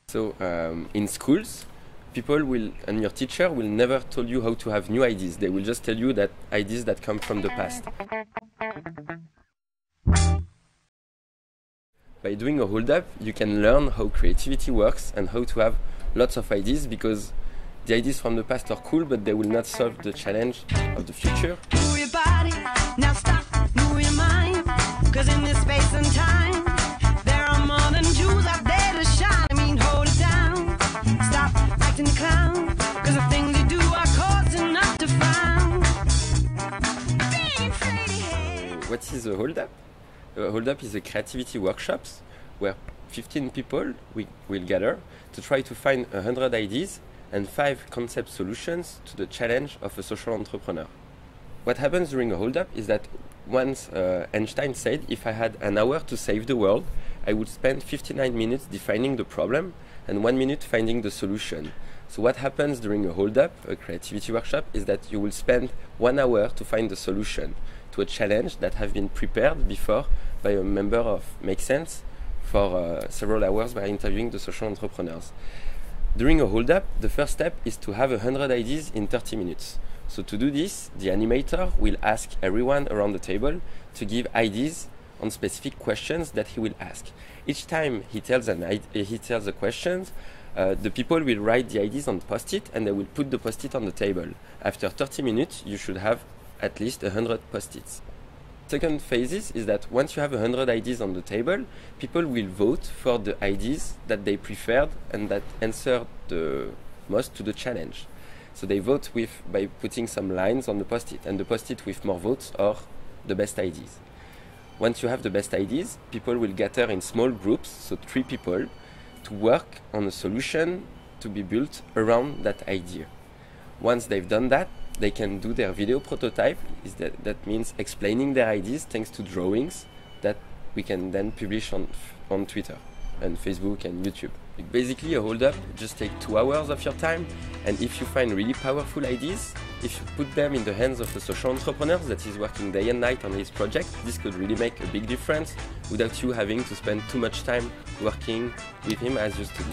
So in schools, people will, and your teacher will never tell you how to have new ideas. They will just tell you that ideas that come from the past. By doing a hold up, you can learn how creativity works and how to have lots of ideas, because the ideas from the past are cool, but they will not solve the challenge of the future. Move your body, now stop, move your mind, 'cause in this space and time, there are more than Jews out there to shine. I mean, hold it down, stop acting the clown, 'cause the things you do are causing us to frown. What is a hold up? A hold up is a creativity workshops where 15 people will gather to try to find 100 ideas and 5 concept solutions to the challenge of a social entrepreneur. What happens during a hold up is that once Einstein said, if I had an hour to save the world, I would spend 59 minutes defining the problem and 1 minute finding the solution. So what happens during a hold up, a creativity workshop, is that you will spend 1 hour to find the solution to a challenge that have been prepared before by a member of Make Sense for several hours by interviewing the social entrepreneurs. During a hold up, the first step is to have 100 ideas in 30 minutes. So to do this, the animator will ask everyone around the table to give ideas on specific questions that he will ask. Each time he tells the questions, the people will write the ideas on post-it and they will put the post-it on the table. After 30 minutes, you should have at least 100 post-its. Second phase is that once you have 100 ideas on the table, people will vote for the ideas that they preferred and that answer the most to the challenge. So they vote by putting some lines on the post-it, and the post-it with more votes are the best ideas. Once you have the best ideas, people will gather in small groups, so 3 people, to work on a solution to be built around that idea. Once they've done that, they can do their video prototype. That means explaining their ideas thanks to drawings that we can then publish on Twitter and Facebook and YouTube. Basically, a hold up just takes 2 hours of your time, and if you find really powerful ideas, if you put them in the hands of a social entrepreneur that is working day and night on his project, this could really make a big difference without you having to spend too much time working with him as used to do.